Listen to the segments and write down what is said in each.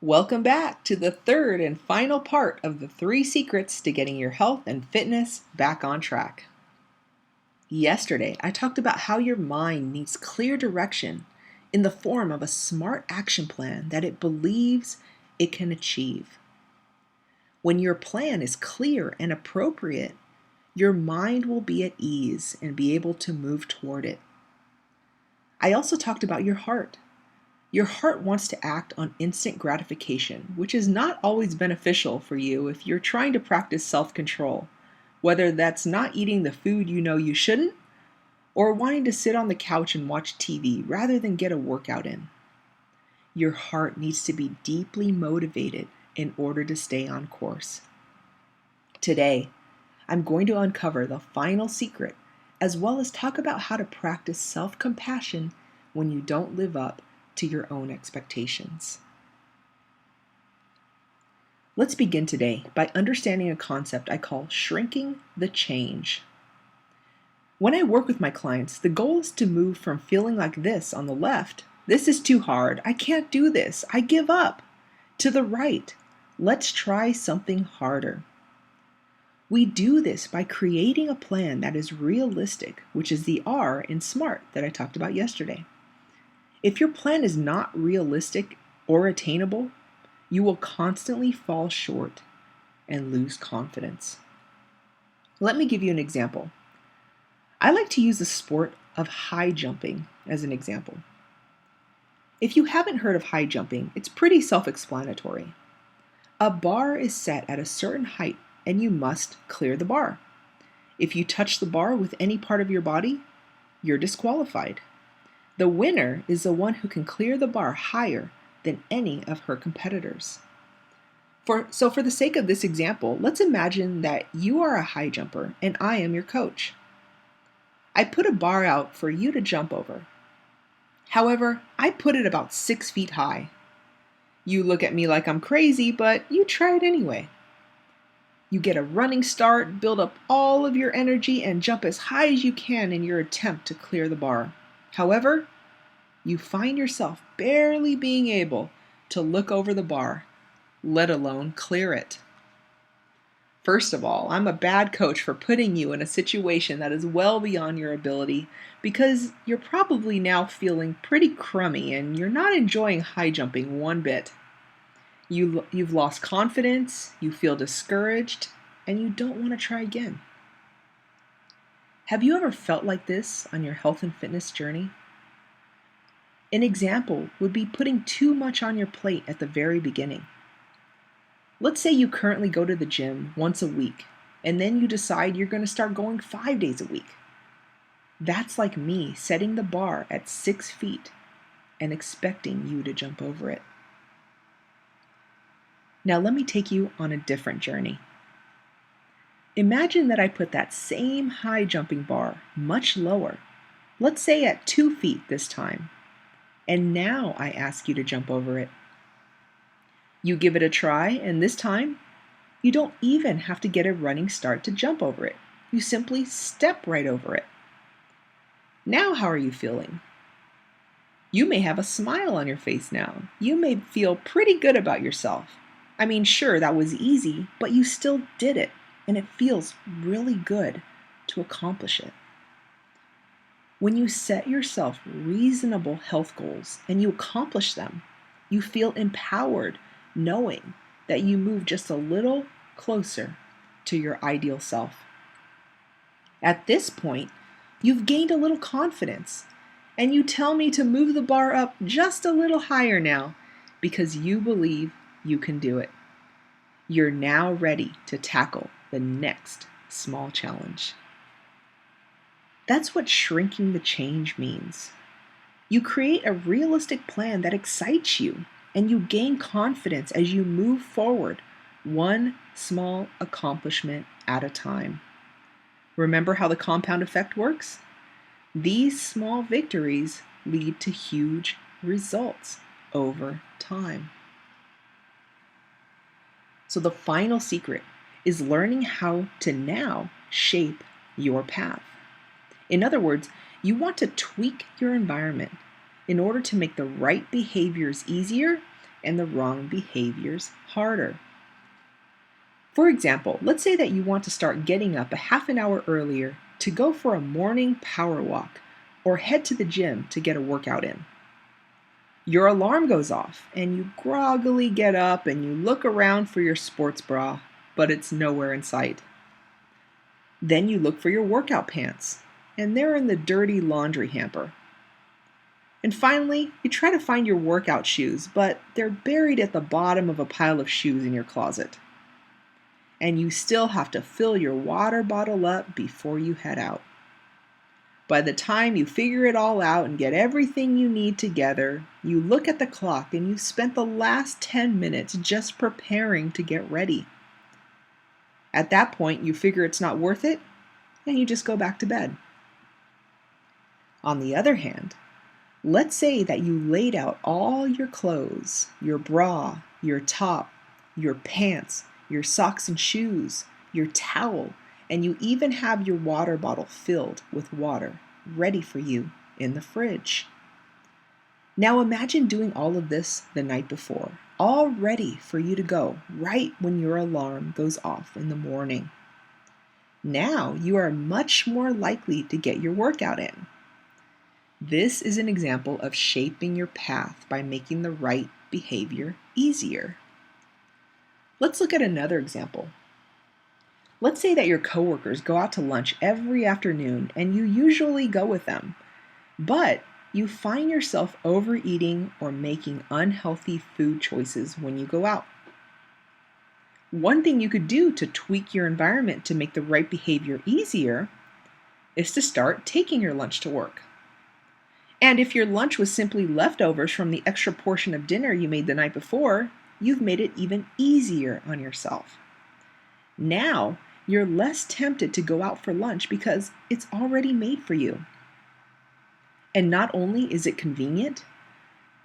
Welcome back to the third and final part of the 3 secrets to getting your health and fitness back on track. Yesterday, I talked about how your mind needs clear direction in the form of a smart action plan that it believes it can achieve. When your plan is clear and appropriate, your mind will be at ease and be able to move toward it. I also talked about your heart. Your heart wants to act on instant gratification, which is not always beneficial for you if you're trying to practice self-control, whether that's not eating the food you know you shouldn't, or wanting to sit on the couch and watch TV rather than get a workout in. Your heart needs to be deeply motivated in order to stay on course. Today, I'm going to uncover the final secret, as well as talk about how to practice self-compassion when you don't live up to your own expectations. Let's begin today by understanding a concept I call shrinking the change. When I work with my clients, the goal is to move from feeling like this on the left, "This is too hard, I can't do this, I give up," to the right, "Let's try something harder." We do this by creating a plan that is realistic, which is the R in SMART that I talked about yesterday. If your plan is not realistic or attainable, you will constantly fall short and lose confidence. Let me give you an example. I like to use the sport of high jumping as an example. If you haven't heard of high jumping, it's pretty self-explanatory. A bar is set at a certain height and you must clear the bar. If you touch the bar with any part of your body, you're disqualified. The winner is the one who can clear the bar higher than any of her competitors. For the sake of this example, let's imagine that you are a high jumper and I am your coach. I put a bar out for you to jump over. However, I put it about 6 feet high. You look at me like I'm crazy, but you try it anyway. You get a running start, build up all of your energy, and jump as high as you can in your attempt to clear the bar. However, you find yourself barely being able to look over the bar, let alone clear it. First of all, I'm a bad coach for putting you in a situation that is well beyond your ability because you're probably now feeling pretty crummy and you're not enjoying high jumping one bit. You've lost confidence, you feel discouraged, and you don't want to try again. Have you ever felt like this on your health and fitness journey? An example would be putting too much on your plate at the very beginning. Let's say you currently go to the gym once a week, and then you decide you're going to start going 5 days a week. That's like me setting the bar at 6 feet and expecting you to jump over it. Now let me take you on a different journey. Imagine that I put that same high jumping bar much lower, let's say at 2 feet this time, and now I ask you to jump over it. You give it a try, and this time, you don't even have to get a running start to jump over it. You simply step right over it. Now how are you feeling? You may have a smile on your face now. You may feel pretty good about yourself. I mean, sure, that was easy, but you still did it, and it feels really good to accomplish it. When you set yourself reasonable health goals and you accomplish them, you feel empowered knowing that you move just a little closer to your ideal self. At this point, you've gained a little confidence, and you tell me to move the bar up just a little higher now because you believe you can do it. You're now ready to tackle the next small challenge. That's what shrinking the change means. You create a realistic plan that excites you, and you gain confidence as you move forward, one small accomplishment at a time. Remember how the compound effect works? These small victories lead to huge results over time. So the final secret is learning how to now shape your path. In other words, you want to tweak your environment in order to make the right behaviors easier and the wrong behaviors harder. For example, let's say that you want to start getting up a half an hour earlier to go for a morning power walk or head to the gym to get a workout in. Your alarm goes off and you groggily get up and you look around for your sports bra, but it's nowhere in sight. Then you look for your workout pants, and they're in the dirty laundry hamper. And finally, you try to find your workout shoes, but they're buried at the bottom of a pile of shoes in your closet. And you still have to fill your water bottle up before you head out. By the time you figure it all out and get everything you need together, you look at the clock and you've spent the last 10 minutes just preparing to get ready. At that point, you figure it's not worth it, and you just go back to bed. On the other hand, let's say that you laid out all your clothes, your bra, your top, your pants, your socks and shoes, your towel, and you even have your water bottle filled with water, ready for you in the fridge. Now imagine doing all of this the night before, all ready for you to go right when your alarm goes off in the morning. Now you are much more likely to get your workout in. This is an example of shaping your path by making the right behavior easier. Let's look at another example. Let's say that your coworkers go out to lunch every afternoon and you usually go with them, but you find yourself overeating or making unhealthy food choices when you go out. One thing you could do to tweak your environment to make the right behavior easier is to start taking your lunch to work. And if your lunch was simply leftovers from the extra portion of dinner you made the night before, you've made it even easier on yourself. Now, you're less tempted to go out for lunch because it's already made for you. And not only is it convenient,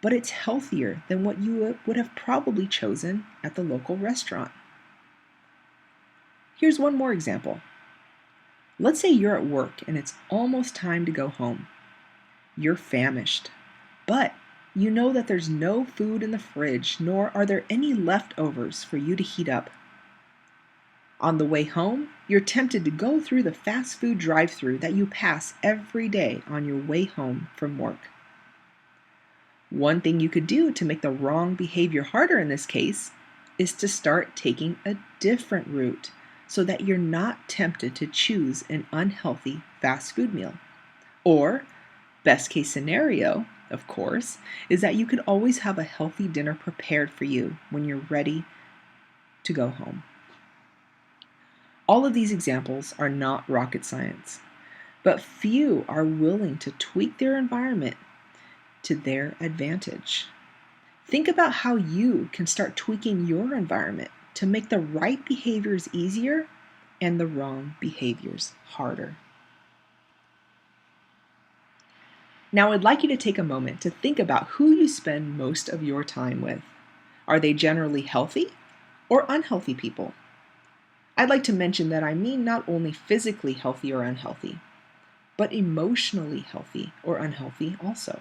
but it's healthier than what you would have probably chosen at the local restaurant. Here's one more example. Let's say you're at work and it's almost time to go home. You're famished, but you know that there's no food in the fridge, nor are there any leftovers for you to heat up. On the way home, you're tempted to go through the fast food drive-thru that you pass every day on your way home from work. One thing you could do to make the wrong behavior harder in this case is to start taking a different route so that you're not tempted to choose an unhealthy fast food meal. Or, best case scenario, of course, is that you could always have a healthy dinner prepared for you when you're ready to go home. All of these examples are not rocket science, but few are willing to tweak their environment to their advantage. Think about how you can start tweaking your environment to make the right behaviors easier and the wrong behaviors harder. Now, I'd like you to take a moment to think about who you spend most of your time with. Are they generally healthy or unhealthy people? I'd like to mention that I mean not only physically healthy or unhealthy, but emotionally healthy or unhealthy also.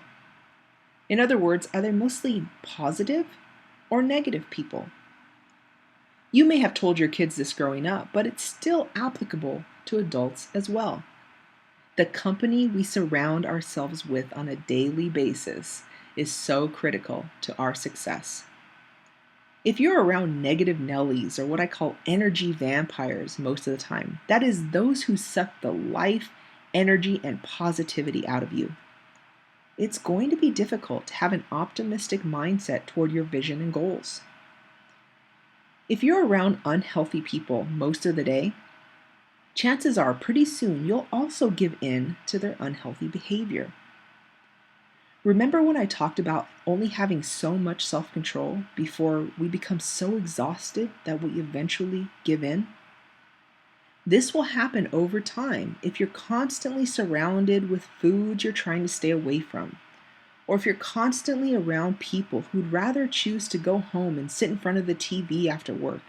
In other words, are they mostly positive or negative people? You may have told your kids this growing up, but it's still applicable to adults as well. The company we surround ourselves with on a daily basis is so critical to our success. If you're around negative Nellies, or what I call energy vampires most of the time, that is those who suck the life, energy, and positivity out of you. It's going to be difficult to have an optimistic mindset toward your vision and goals. If you're around unhealthy people most of the day, chances are pretty soon you'll also give in to their unhealthy behavior. Remember when I talked about only having so much self-control before we become so exhausted that we eventually give in? This will happen over time if you're constantly surrounded with foods you're trying to stay away from, or if you're constantly around people who'd rather choose to go home and sit in front of the TV after work,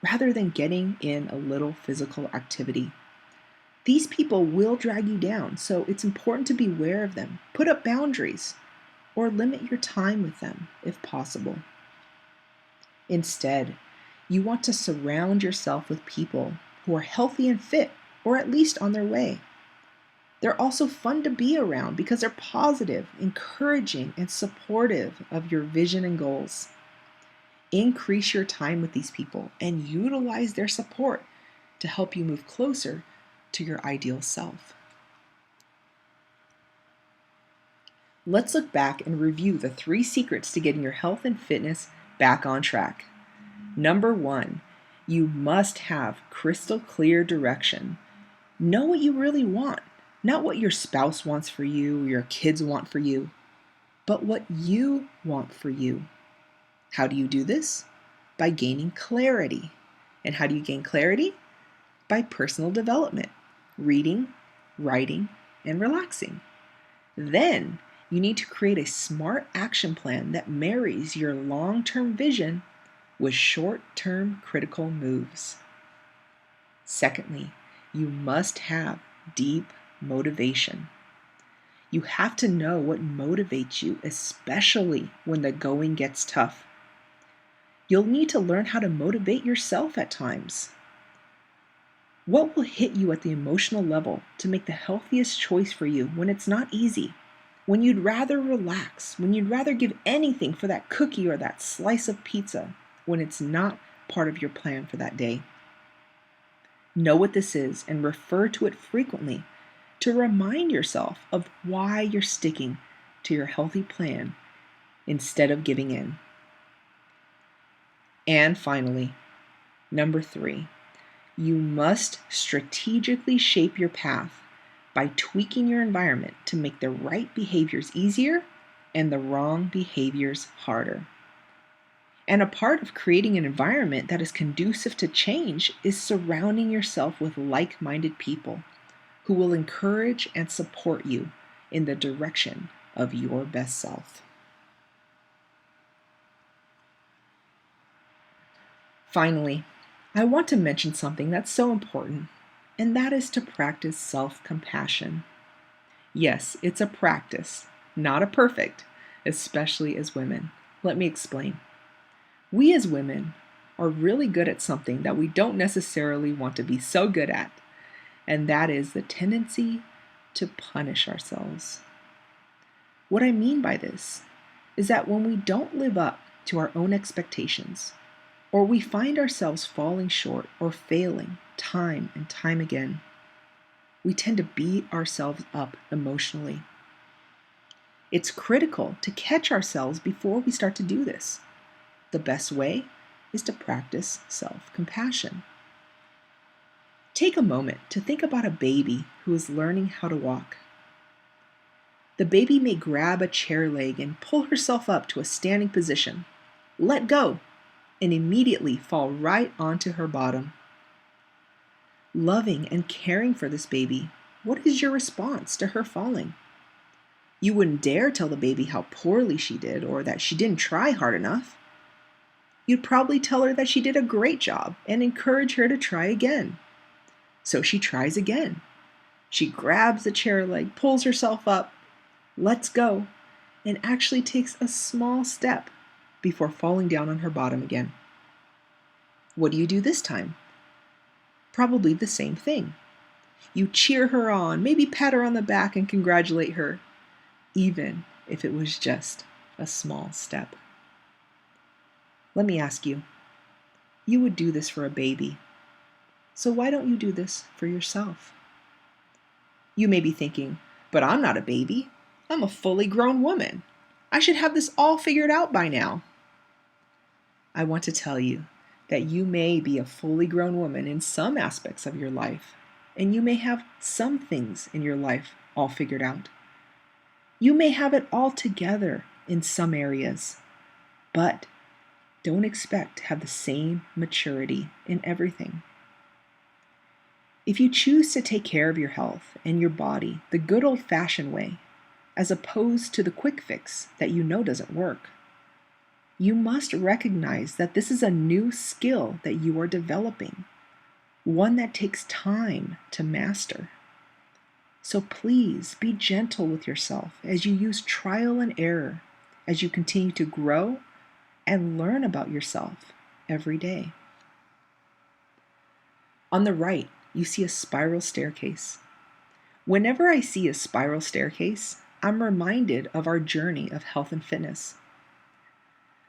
rather than getting in a little physical activity. These people will drag you down, so it's important to be aware of them, put up boundaries, or limit your time with them if possible. Instead, you want to surround yourself with people who are healthy and fit, or at least on their way. They're also fun to be around because they're positive, encouraging, and supportive of your vision and goals. Increase your time with these people and utilize their support to help you move closer to your ideal self. Let's look back and review the 3 secrets to getting your health and fitness back on track. Number 1, you must have crystal clear direction. Know what you really want, not what your spouse wants for you or your kids want for you, but what you want for you. How do you do this? By gaining clarity. And how do you gain clarity? By personal development, reading, writing, and relaxing. Then you need to create a smart action plan that marries your long-term vision with short-term critical moves. Secondly, you must have deep motivation. You have to know what motivates you, especially when the going gets tough. You'll need to learn how to motivate yourself at times. What will hit you at the emotional level to make the healthiest choice for you when it's not easy? When you'd rather relax, when you'd rather give anything for that cookie or that slice of pizza, when it's not part of your plan for that day. Know what this is and refer to it frequently to remind yourself of why you're sticking to your healthy plan instead of giving in. And finally, number 3, you must strategically shape your path by tweaking your environment to make the right behaviors easier and the wrong behaviors harder. And a part of creating an environment that is conducive to change is surrounding yourself with like-minded people who will encourage and support you in the direction of your best self. Finally, I want to mention something that's so important, and that is to practice self-compassion. Yes, it's a practice, not a perfect, especially as women. Let me explain. We as women are really good at something that we don't necessarily want to be so good at, and that is the tendency to punish ourselves. What I mean by this is that when we don't live up to our own expectations, or we find ourselves falling short or failing time and time again, we tend to beat ourselves up emotionally. It's critical to catch ourselves before we start to do this. The best way is to practice self-compassion. Take a moment to think about a baby who is learning how to walk. The baby may grab a chair leg and pull herself up to a standing position, let go, and immediately fall right onto her bottom. Loving and caring for this baby, what is your response to her falling? You wouldn't dare tell the baby how poorly she did or that she didn't try hard enough. You'd probably tell her that she did a great job and encourage her to try again. So she tries again. She grabs the chair leg, pulls herself up, lets go, and actually takes a small step before falling down on her bottom again. What do you do this time? Probably the same thing. You cheer her on, maybe pat her on the back and congratulate her, even if it was just a small step. Let me ask you, you would do this for a baby, so why don't you do this for yourself? You may be thinking, but I'm not a baby. I'm a fully grown woman. I should have this all figured out by now. I want to tell you that you may be a fully grown woman in some aspects of your life, and you may have some things in your life all figured out. You may have it all together in some areas, but don't expect to have the same maturity in everything. If you choose to take care of your health and your body the good old-fashioned way, as opposed to the quick fix that you know doesn't work, you must recognize that this is a new skill that you are developing, one that takes time to master. So please be gentle with yourself as you use trial and error, as you continue to grow and learn about yourself every day. On the right, you see a spiral staircase. Whenever I see a spiral staircase, I'm reminded of our journey of health and fitness.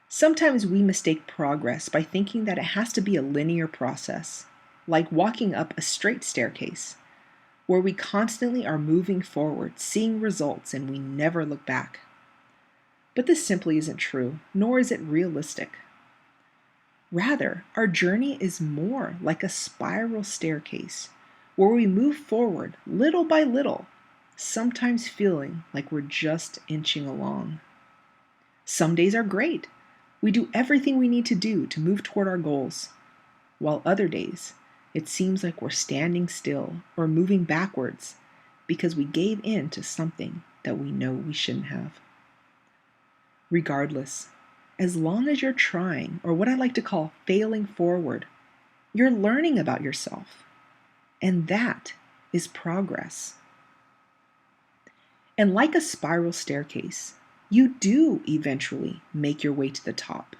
Sometimes we mistake progress by thinking that it has to be a linear process, like walking up a straight staircase, where we constantly are moving forward, seeing results, and we never look back. But this simply isn't true, nor is it realistic. Rather, our journey is more like a spiral staircase, where we move forward little by little, sometimes feeling like we're just inching along. Some days are great. We do everything we need to do to move toward our goals, while other days, it seems like we're standing still or moving backwards because we gave in to something that we know we shouldn't have. Regardless, as long as you're trying, or what I like to call failing forward, you're learning about yourself. And that is progress. And like a spiral staircase, you do eventually make your way to the top.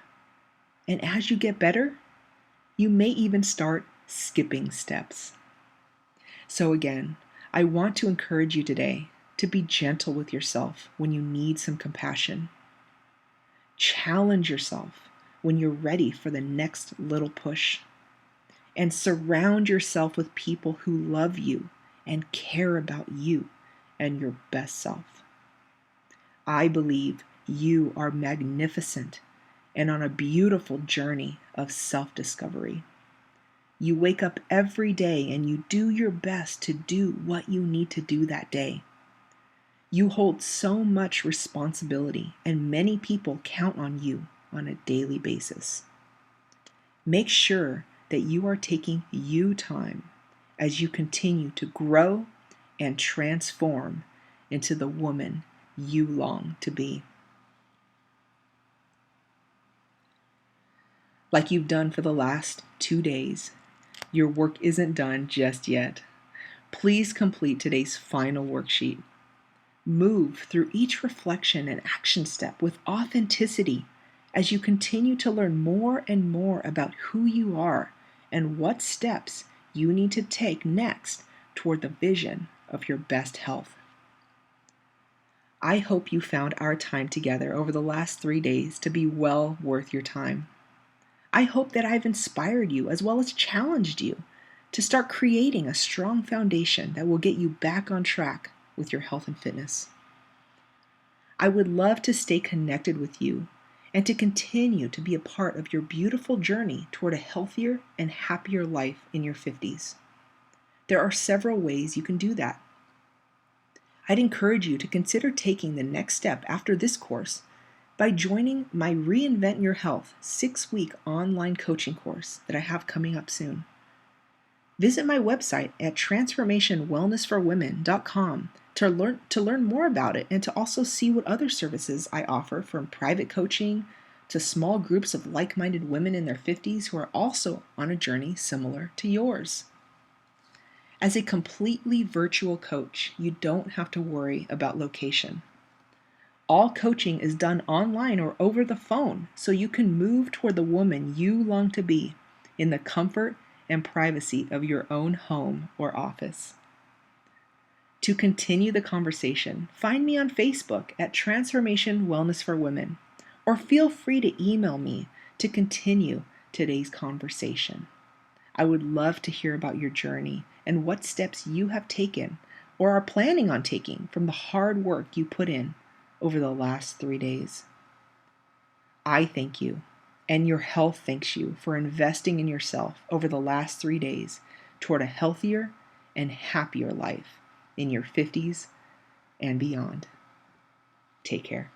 And as you get better, you may even start skipping steps. So again, I want to encourage you today to be gentle with yourself when you need some compassion. Challenge yourself when you're ready for the next little push. And surround yourself with people who love you and care about you and your best self. I believe you are magnificent and on a beautiful journey of self-discovery. You wake up every day and you do your best to do what you need to do that day. You hold so much responsibility, and many people count on you on a daily basis. Make sure that you are taking you time as you continue to grow and transform into the woman you long to be. Like you've done for the last 2 days, your work isn't done just yet. Please complete today's final worksheet. Move through each reflection and action step with authenticity as you continue to learn more and more about who you are and what steps you need to take next toward the vision of your best health. I hope you found our time together over the last 3 days to be well worth your time. I hope that I've inspired you as well as challenged you to start creating a strong foundation that will get you back on track with your health and fitness. I would love to stay connected with you and to continue to be a part of your beautiful journey toward a healthier and happier life in your 50s. There are several ways you can do that. I'd encourage you to consider taking the next step after this course by joining my Reinvent Your Health 6-week online coaching course that I have coming up soon. Visit my website at transformationwellnessforwomen.com to learn more about it and to also see what other services I offer, from private coaching to small groups of like-minded women in their 50s who are also on a journey similar to yours. As a completely virtual coach, you don't have to worry about location. All coaching is done online or over the phone, so you can move toward the woman you long to be in the comfort and privacy of your own home or office. To continue the conversation, find me on Facebook at Transformation Wellness for Women, or feel free to email me to continue today's conversation. I would love to hear about your journey and what steps you have taken or are planning on taking from the hard work you put in over the last 3 days. I thank you, and your health thanks you, for investing in yourself over the last 3 days toward a healthier and happier life in your 50s and beyond. Take care.